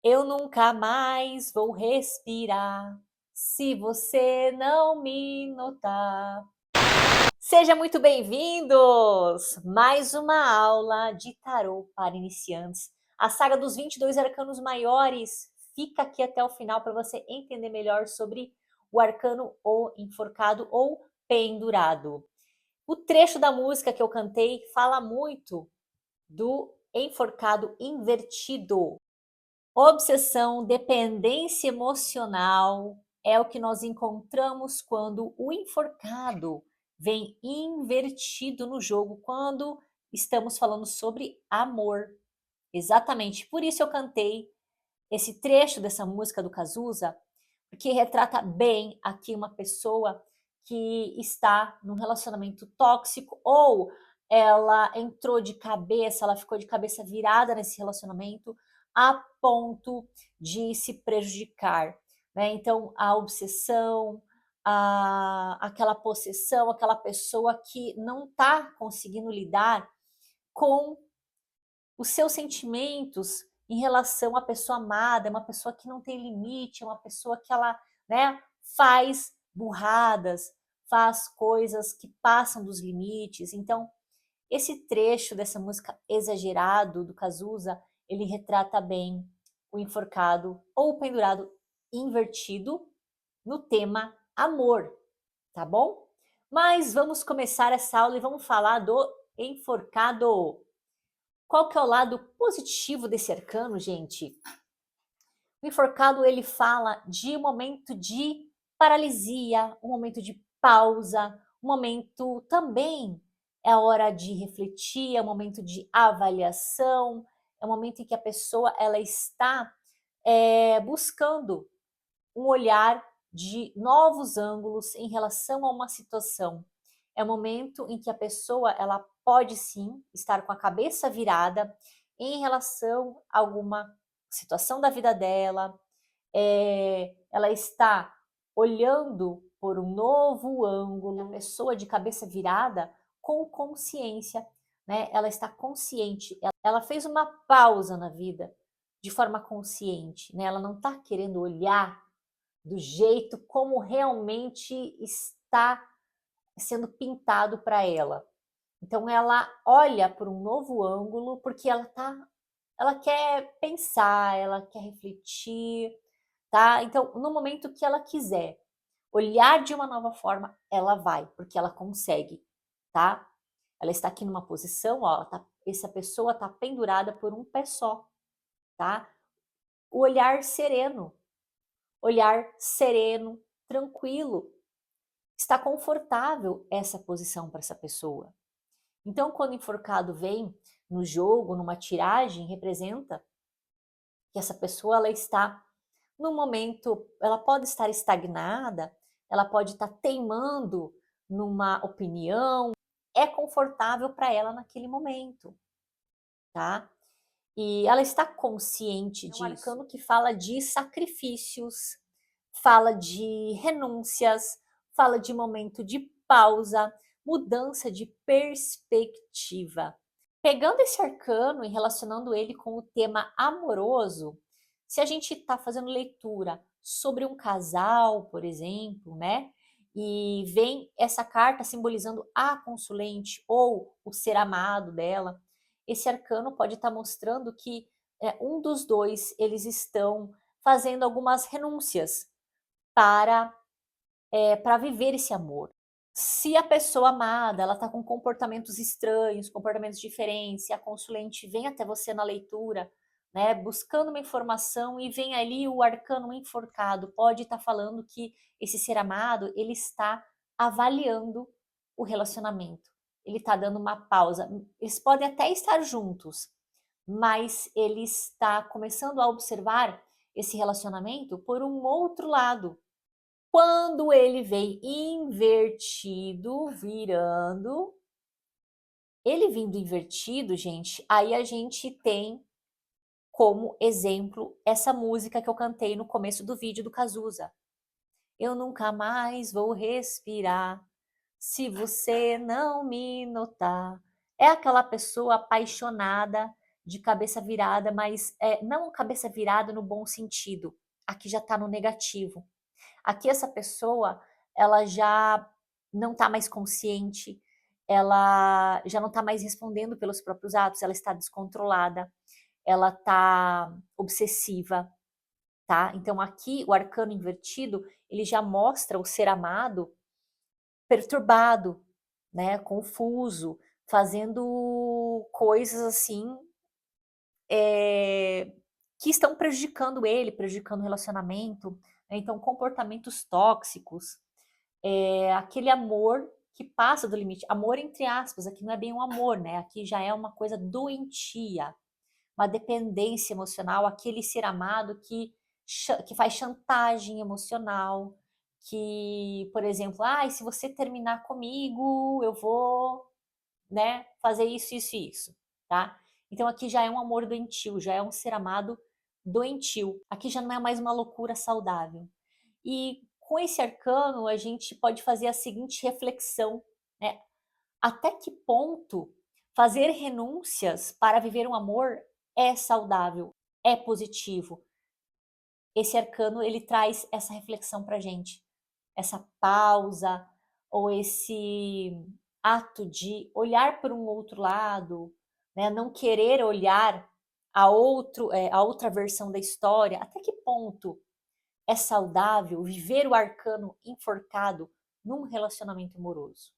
Eu nunca mais vou respirar se você não me notar. Sejam muito bem-vindos! Mais uma aula de tarô para iniciantes. A saga dos 22 arcanos maiores fica aqui até o final para você entender melhor sobre o arcano ou enforcado ou pendurado. O trecho da música que eu cantei fala muito do enforcado invertido. Obsessão, dependência emocional é o que nós encontramos quando o enforcado vem invertido no jogo, quando estamos falando sobre amor. Exatamente, por isso eu cantei esse trecho dessa música do Cazuza, porque retrata bem aqui uma pessoa que está num relacionamento tóxico ou ela entrou de cabeça, ela ficou de cabeça virada nesse relacionamento a ponto de se prejudicar, né? Então, a obsessão, aquela possessão, aquela pessoa que não está conseguindo lidar com os seus sentimentos em relação à pessoa amada, é uma pessoa que não tem limite, é uma pessoa que ela, né, faz burradas, faz coisas que passam dos limites. Então, esse trecho dessa música Exagerado do Cazuza, ele retrata bem o enforcado ou o pendurado invertido no tema amor, tá bom? Mas vamos começar essa aula e vamos falar do enforcado. Qual que é o lado positivo desse arcano, gente? O enforcado, ele fala de um momento de paralisia, um momento de pausa, um momento também é a hora de refletir, é um momento de avaliação, é um momento em que a pessoa ela está buscando um olhar de novos ângulos em relação a uma situação. É o momento em que a pessoa ela pode sim estar com a cabeça virada em relação a alguma situação da vida dela, ela está olhando por um novo ângulo, a pessoa de cabeça virada com consciência, né? Ela está consciente, ela fez uma pausa na vida de forma consciente, né? Ela não está querendo olhar do jeito como realmente está sendo pintado para ela. Então ela olha por um novo ângulo porque ela quer pensar, ela quer refletir, tá? Então, no momento que ela quiser olhar de uma nova forma, ela vai, porque ela consegue, tá? Ela está aqui numa posição, ó, essa pessoa está pendurada por um pé só, tá? O olhar sereno, tranquilo, está confortável essa posição para essa pessoa. Então, quando o enforcado vem no jogo, numa tiragem, representa que essa pessoa ela está no momento, ela pode estar estagnada, ela pode estar teimando numa opinião, é confortável para ela naquele momento, tá? E ela está consciente disso. É um arcano que fala de sacrifícios, fala de renúncias, fala de momento de pausa, mudança de perspectiva. Pegando esse arcano e relacionando ele com o tema amoroso, se a gente está fazendo leitura sobre um casal, por exemplo, né? E vem essa carta simbolizando a consulente ou o ser amado dela, esse arcano pode estar mostrando que um dos dois eles estão fazendo algumas renúncias para para viver esse amor. Se a pessoa amada ela está com comportamentos estranhos, comportamentos diferentes, se a consulente vem até você na leitura, né, buscando uma informação e vem ali o arcano enforcado, pode estar falando que esse ser amado ele está avaliando o relacionamento, ele está dando uma pausa. Eles podem até estar juntos, mas ele está começando a observar esse relacionamento por um outro lado. Quando ele vem invertido, virando, ele vindo invertido, gente, aí a gente tem como exemplo essa música que eu cantei no começo do vídeo do Cazuza. Eu nunca mais vou respirar se você não me notar. É aquela pessoa apaixonada de cabeça virada, mas não cabeça virada no bom sentido. Aqui já está no negativo. Aqui essa pessoa, ela já não está mais consciente, ela já não está mais respondendo pelos próprios atos, ela está descontrolada, ela está obsessiva, tá? Então aqui o arcano invertido, ele já mostra o ser amado perturbado, né, confuso, fazendo coisas assim, que estão prejudicando ele, prejudicando o relacionamento, né? Então comportamentos tóxicos, aquele amor que passa do limite, amor entre aspas, aqui não é bem um amor, né? Aqui já é uma coisa doentia, uma dependência emocional, aquele ser amado que faz chantagem emocional, que, por exemplo, se você terminar comigo, eu vou, né, fazer isso, isso e isso, tá? Então aqui já é um amor doentio, já é um ser amado doentio. Aqui já não é mais uma loucura saudável. E com esse arcano a gente pode fazer a seguinte reflexão, né? Até que ponto fazer renúncias para viver um amor é saudável, é positivo? Esse arcano ele traz essa reflexão para gente, essa pausa ou esse ato de olhar para um outro lado, né? Não querer olhar a outra versão da história. Até que ponto é saudável viver o arcano enforcado num relacionamento amoroso?